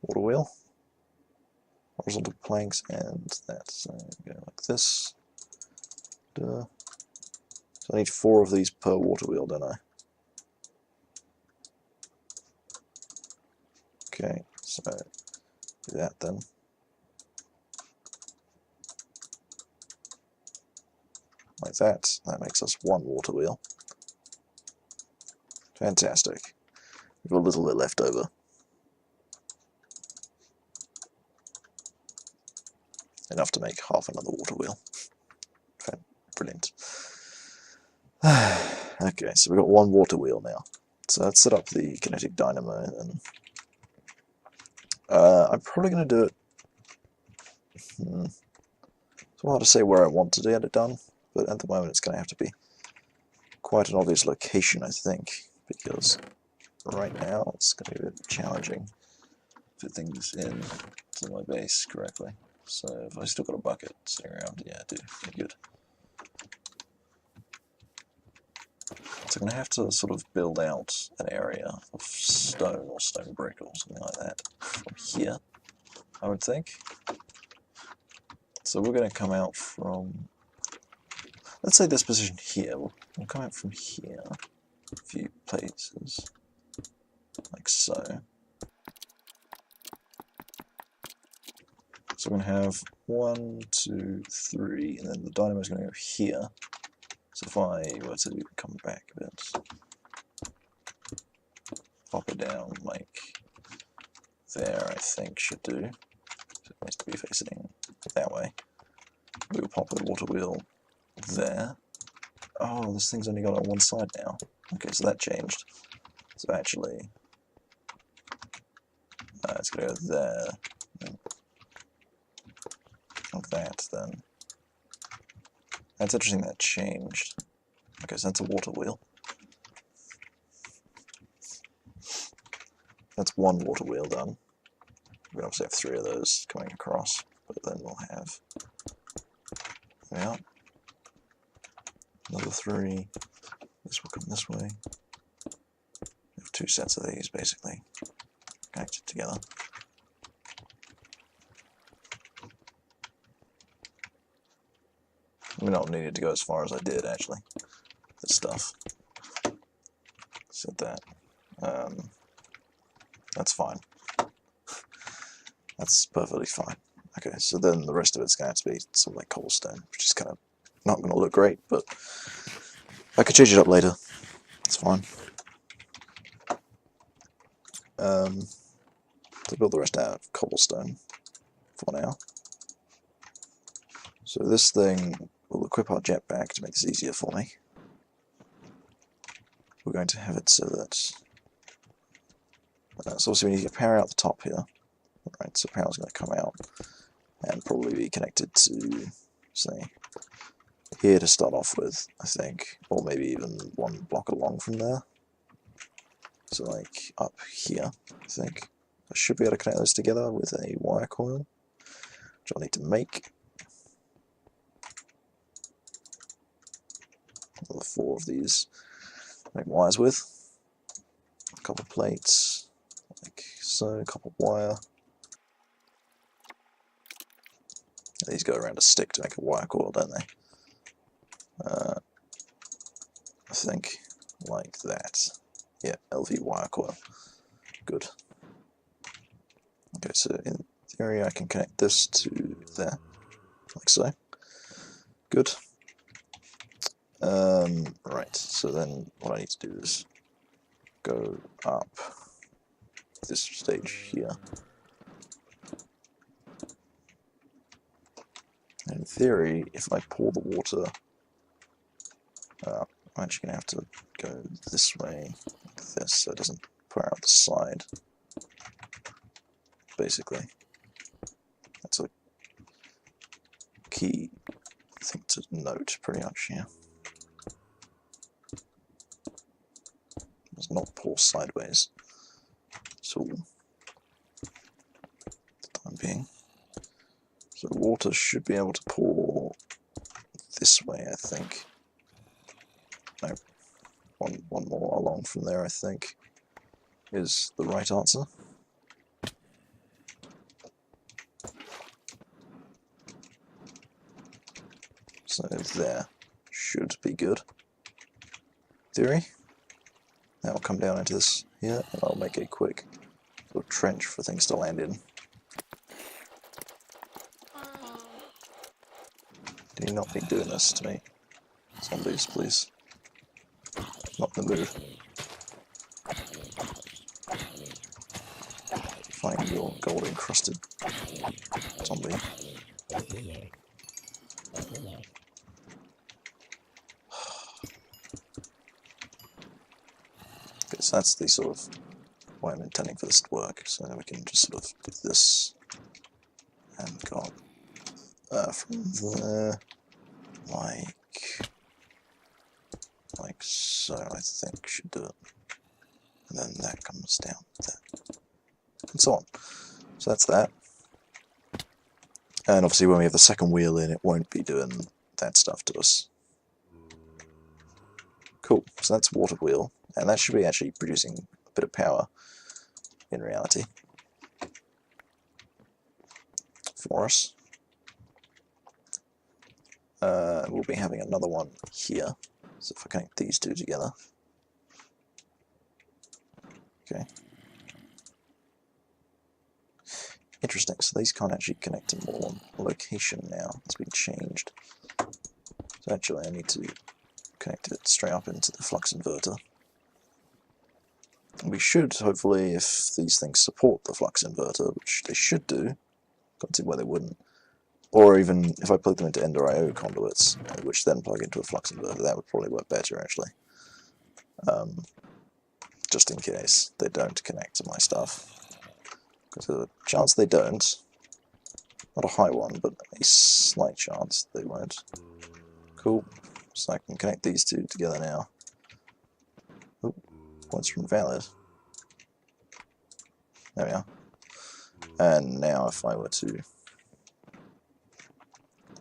water wheel, horizontal planks, and that's go like this. So I need 4 of these per water wheel, don't I? Okay, so do that then. Like that. That makes us 1 water wheel. Fantastic. We've got a little bit left over. Enough to make half another water wheel. Brilliant. Okay, so we've got 1 water wheel now. So let's set up the kinetic dynamo, and I'm probably going to do it. It's hard to say where I want to get it done, but at the moment it's going to have to be quite an obvious location, I think, because right now it's going to be a bit challenging to fit things in to my base correctly. So if I still got a bucket sitting around, yeah, I do. Good. So I'm going to have to sort of build out an area of stone or stone brick or something like that from here, I would think. So we're going to come out from, let's say this position here. We'll come out from here a few places, like so. So we're going to have 1, 2, 3, and then the dynamo is going to go here. So if I were to come back a bit, pop it down like there, I think should do. So it needs to be facing that way. We'll pop a water wheel there. Oh, this thing's only got on one side now. Okay, so that changed. So actually, it's going to go there. Like that, then. That's interesting that changed. Okay, so that's a water wheel. That's 1 water wheel done. We obviously have 3 of those coming across, but then we'll have another 3. This will come this way. We have 2 sets of these basically connected together. We don't need it to go as far as I did actually. This stuff. Set that. That's fine. That's perfectly fine. Okay, so then the rest of it's going to be something like cobblestone, which is kind of not going to look great, but I could change it up later. It's fine. To build the rest out of cobblestone for now. So this thing will equip our jetpack to make this easier for me. We're going to have it so that so obviously we need to get power out the top here. Right, so power's going to come out and probably be connected to, say, here to start off with, I think, or maybe even 1 block along from there. So like up here, I think. I should be able to connect those together with a wire coil, which I'll need to make. Another 4 of these make wires with. A couple of plates, like so, a couple of wire. These go around a stick to make a wire coil, don't they? I think, like that. Yeah, LV wire coil. Good. Okay, so in theory I can connect this to there, like so. Good. Right, so then what I need to do is go up this stage here. And in theory, if I pour the water, I'm actually going to have to go this way, like this, so it doesn't pour out the side. Basically, that's a key thing to note pretty much here. Does not pour sideways. So, for the time being. So water should be able to pour this way, I think. No, one more along from there, I think, is the right answer. So there should be good. Theory. Now I'll come down into this here, and I'll make a quick little trench for things to land in. Do you not be doing this to me? Zombies, please. Not in the mood. Find your gold encrusted zombie. Okay, so that's the sort of way I'm intending for this to work. So we can just sort of do this and go from there, like so. I think should do it, and then that comes down there, and so on. So that's that. And obviously, when we have the second wheel in, it won't be doing that stuff to us. Cool. So that's water wheel, and that should be actually producing a bit of power in reality for us. We'll be having another one here. So if I connect these two together, okay. Interesting. So these can't actually connect to more than one location now. It's been changed. So actually, I need to connect it straight up into the flux inverter. We should, hopefully, if these things support the flux inverter, which they should do, can't see why they wouldn't, or even if I plug them into EnderIO conduits, which then plug into a flux inverter, that would probably work better, actually. Just in case they don't connect to my stuff. Because there's a chance they don't, not a high one, but a slight chance they won't. Cool, so I can connect these two together now. Oop, points are invalid. There we are. And now if I were to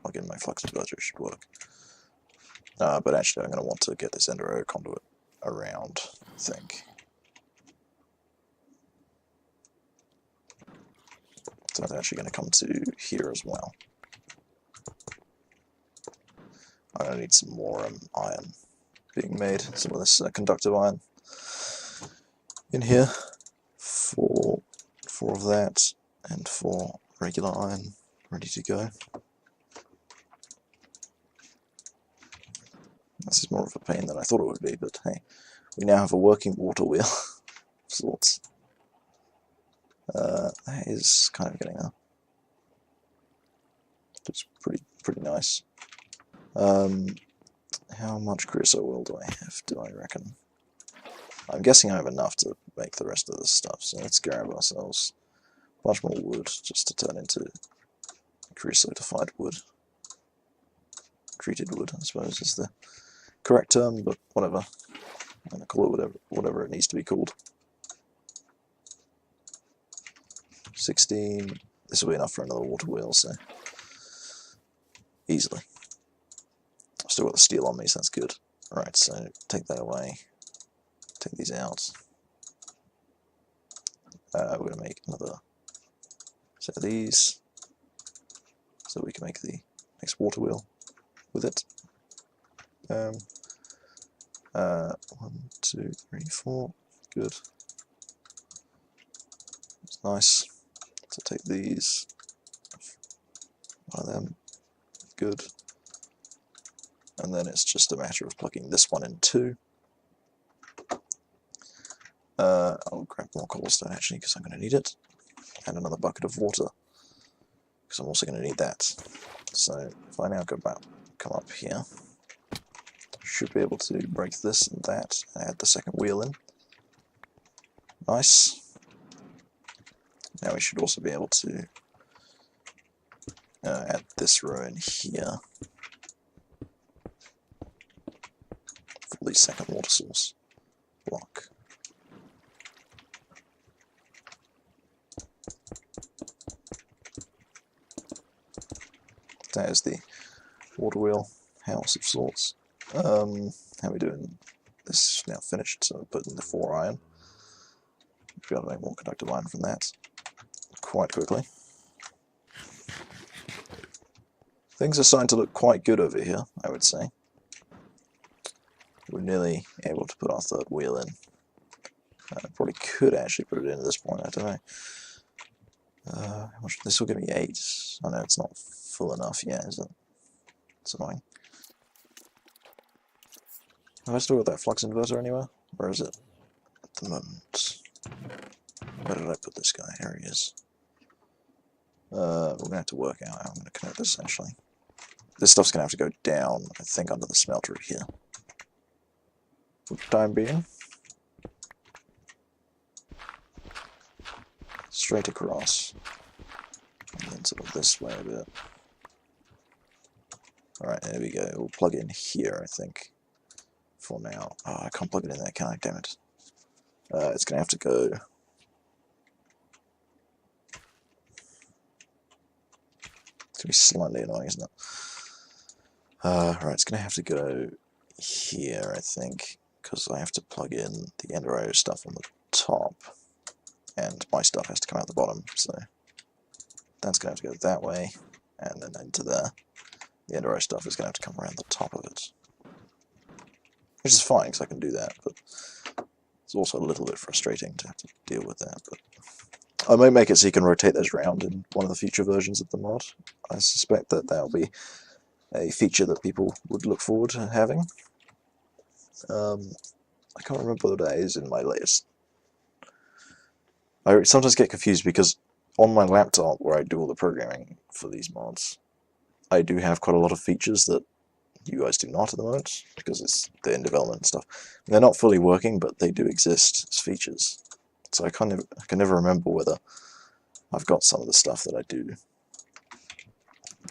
plug in my flux inverter, it should work. But actually I'm going to want to get this EnderIO conduit around, I think. So it's actually going to come to here as well. I'm going to need some more iron being made, some of this conductive iron in here for 4 of that, and 4 regular iron ready to go. This is more of a pain than I thought it would be, but hey, we now have a working water wheel of sorts. That is kind of getting there. It's pretty nice. How much creosote oil do I have, do I reckon? I'm guessing I have enough to make the rest of this stuff, so let's grab ourselves a bunch more wood just to turn into creosotified wood. Treated wood, I suppose, is the correct term, but whatever. I'm going to call it whatever it needs to be called. 16. This will be enough for another water wheel, so easily. I've still got the steel on me, so that's good. Alright, so take that away. Take these out. We're going to make another set of these, so we can make the next water wheel with it. 1, 2, 3, 4. Good. It's nice. So take these. One of them. Good. And then it's just a matter of plugging this one in too. I'll grab more cobblestone actually because I'm going to need it. And another bucket of water because I'm also going to need that. So if I now go back, come up here, should be able to break this and that and add the second wheel in. Nice. Now we should also be able to add this row in here for the second water source block. That is the water wheel house of sorts. How are we doing? This is now finished, so I'll put in the 4 iron. We'll be able to make more conductive iron from that quite quickly. Things are starting to look quite good over here, I would say. We're nearly able to put our third wheel in. Probably could actually put it in at this point, I don't know. How much, this will give me 8. I know it's not full enough yet, is it? It's annoying. Have I still got that flux inverter anywhere? Where is it? At the moment. Where did I put this guy? Here he is. We're going to have to work out how I'm going to connect this, actually. This stuff's going to have to go down, I think, under the smelter here. For the time being. Straight across. And then sort of this way a bit. Alright, there we go. We'll plug in here, I think. For now. Oh, I can't plug it in there, can I? Damn it. It's going to have to go... It's going to be slightly annoying, isn't it? Right, it's going to have to go here, I think, because I have to plug in the EnderIO stuff on the top, and my stuff has to come out the bottom, so that's going to have to go that way, and then into there. The EnderIO stuff is going to have to come around the top of it, which is fine, because I can do that, but it's also a little bit frustrating to have to deal with that. But I might make it so you can rotate those around in one of the future versions of the mod. I suspect that that'll be a feature that people would look forward to having. I can't remember what that is in my latest. I sometimes get confused because on my laptop, where I do all the programming for these mods, I do have quite a lot of features that you guys do not at the moment, because they're in development and stuff. And they're not fully working, but they do exist as features. So I can never remember whether I've got some of the stuff that I do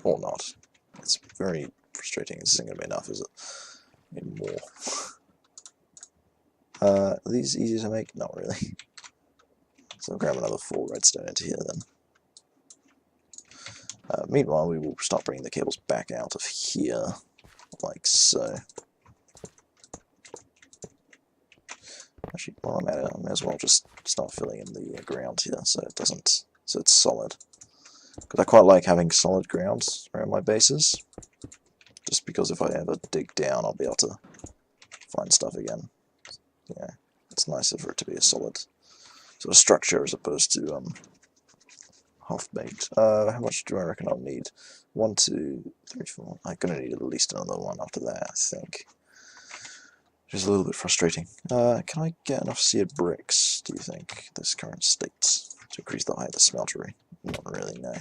or not. It's very frustrating. This isn't going to be enough, is it? I need more. Are these easy to make? Not really. So I'll grab another 4 redstone into here then. Meanwhile, we will start bringing the cables back out of here, like so. Actually, while I'm at it, I may as well just start filling in the ground here, so it doesn't, so it's solid. Because I quite like having solid grounds around my bases, just because if I ever dig down, I'll be able to find stuff again. Yeah, it's nicer for it to be a solid sort of structure as opposed to half-baked. How much do I reckon I'll need? 1, 2, 3, 4. I'm going to need at least another one after that, I think. Which is a little bit frustrating. Can I get enough seared bricks, do you think, this current state, to increase the height of the smeltery? Not really, no.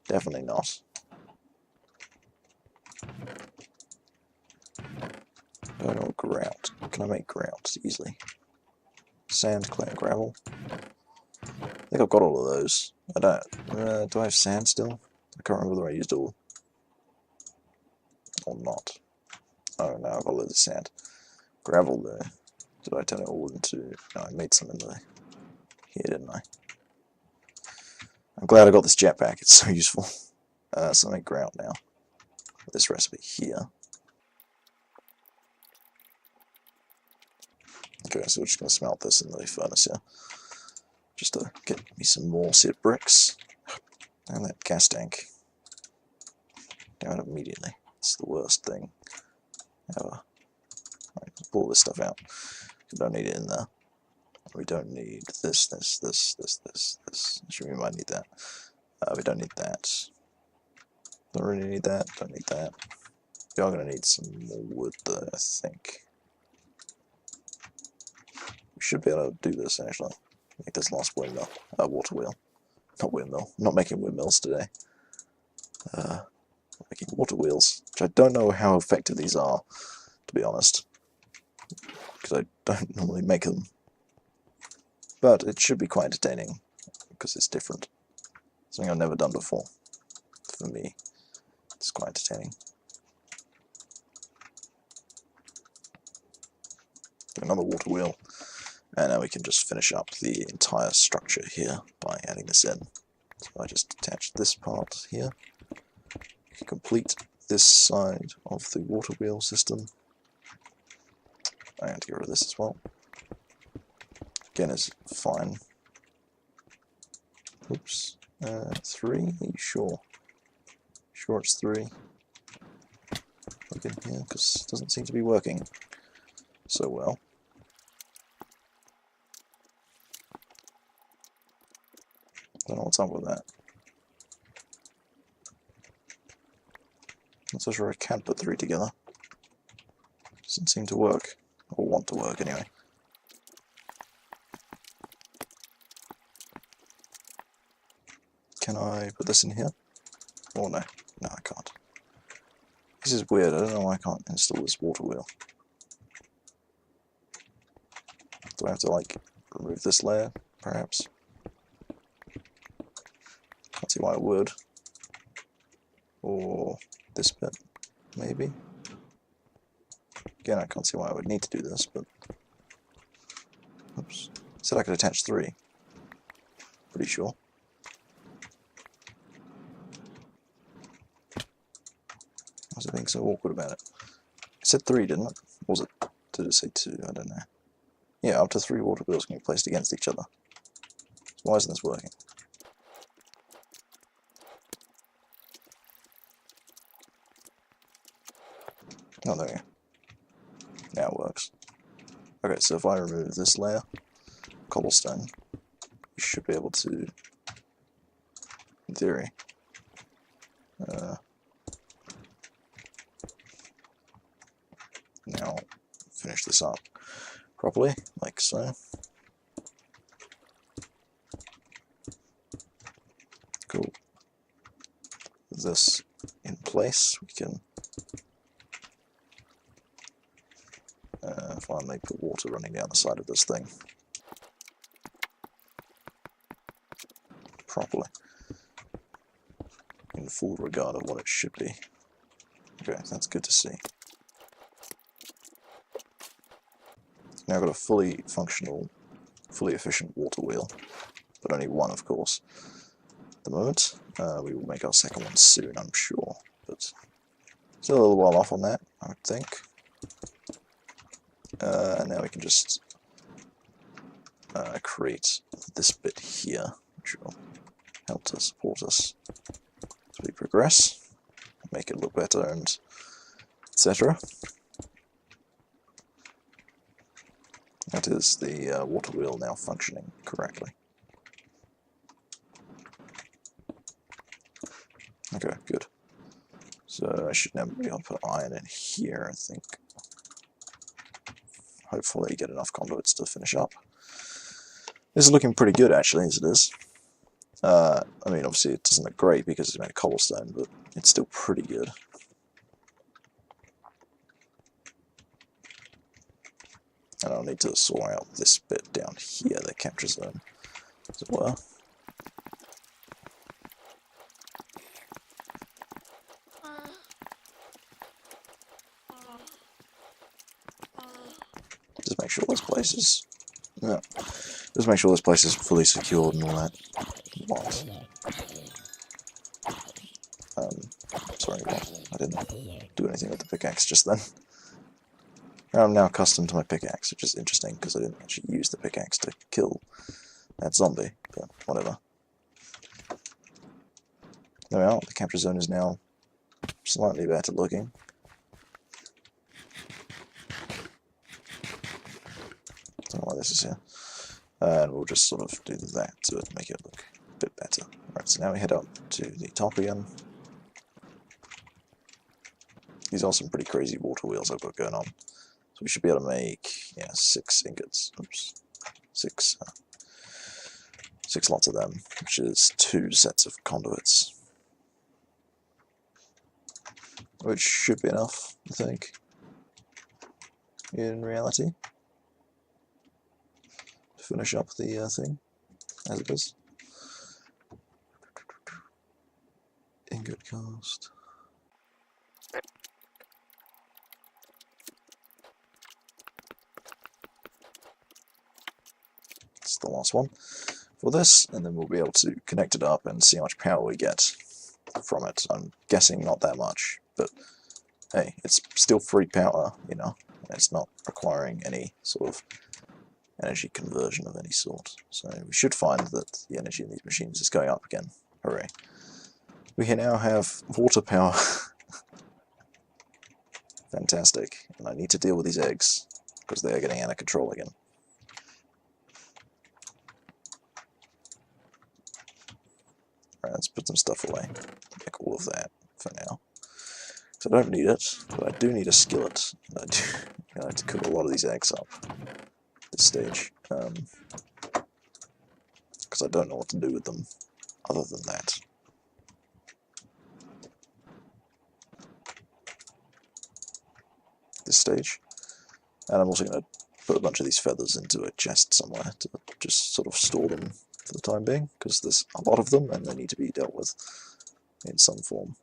Definitely not. I don't know, grout. Can I make grout easily? Sand, clay, and gravel. I think I've got all of those. I don't. Do I have sand still? I can't remember whether I used all or not. Oh no, I've got loads of sand. Gravel there. Did I turn it all into... No, I made some in the... here, didn't I? I'm glad I got this jetpack, it's so useful. So I make grout now. With this recipe here. Okay, so we're just going to smelt this in the furnace here. Just to get me some more seared bricks. And that gas tank. Down immediately. It's the worst thing ever. Right, pull this stuff out. We don't need it in there. We don't need this. Actually, we might need that. We don't need that. Don't really need that. Don't need that. We are going to need some more wood though, I think. We should be able to do this actually. Make this last windmill. Water wheel. Not windmill. I'm not making windmills today. I'm making water wheels, which I don't know how effective these are, to be honest. Because I don't normally make them. But it should be quite entertaining, because it's different. Something I've never done before. For me, it's quite entertaining. Another water wheel. And now we can just finish up the entire structure here by adding this in. So I just attach this part here. Complete this side of the water wheel system. I have to get rid of this as well. Again, is fine. Oops. 3? Are you sure? Sure it's 3. Plug in here, because it doesn't seem to be working so well. Don't know what's up with that. Not so sure I can put 3 together. Doesn't seem to work, or want to work anyway. Can I put this in here? Oh no, no I can't. This is weird, I don't know why I can't install this water wheel. Do I have to like remove this layer, perhaps? Can't see why I would. Or this bit, maybe? Again, I can't see why I would need to do this, but... Oops. Said I could attach 3. Pretty sure. Why was it being so awkward about it? It said 3, didn't it? Or was it? Did it say 2? I don't know. Yeah, up to 3 water wheels can be placed against each other. So why isn't this working? Oh, there we go. Now it works. Okay, so if I remove this layer, cobblestone, you should be able to, in theory, now finish this up properly, like so. Cool. With this in place, we can finally put water running down the side of this thing properly, in full regard of what it should be. Okay, that's good to see. Now I've got a fully functional, fully efficient water wheel, but only one, of course, at the moment. We will make our second one soon, I'm sure, but still a little while off on that, I would think. And now we can just create this bit here, which will help to support us as we progress, make it look better, and etc. That is the water wheel now functioning correctly. Okay, good. So I should now be able to put iron in here, I think. Hopefully get enough conduits to finish up. This is looking pretty good actually, as it is. I mean, obviously it doesn't look great because it's made of cobblestone, but it's still pretty good. And I'll need to sort out this bit down here, the capture zone, as it were. Just make sure this place is... Yeah. Just make sure this place is fully secured and all that. What? Sorry, what? I didn't do anything with the pickaxe just then. I'm now accustomed to my pickaxe, which is interesting because I didn't actually use the pickaxe to kill that zombie, but whatever. There we are, the capture zone is now slightly better looking. Something like this is here. And we'll just sort of do that to make it look a bit better. Right, so now we head up to the top again. These are some pretty crazy water wheels I've got going on. So we should be able to make, yeah, 6 ingots. Oops. 6 lots of them, which is 2 sets of conduits. Which should be enough, I think, in reality, to finish up the thing, as it is. Ingot cast. It's the last one for this, and then we'll be able to connect it up and see how much power we get from it. I'm guessing not that much, but hey, it's still free power, you know, it's not requiring any sort of energy conversion of any sort. So we should find that the energy in these machines is going up again. Hooray. We now have water power. Fantastic. And I need to deal with these eggs, because they are getting out of control again. Alright, let's put some stuff away. Make all of that for now. So I don't need it, but I do need a skillet. I need to cook a lot of these eggs up at this stage. Because I don't know what to do with them other than that. This stage. And I'm also going to put a bunch of these feathers into a chest somewhere to just sort of store them for the time being, because there's a lot of them and they need to be dealt with in some form.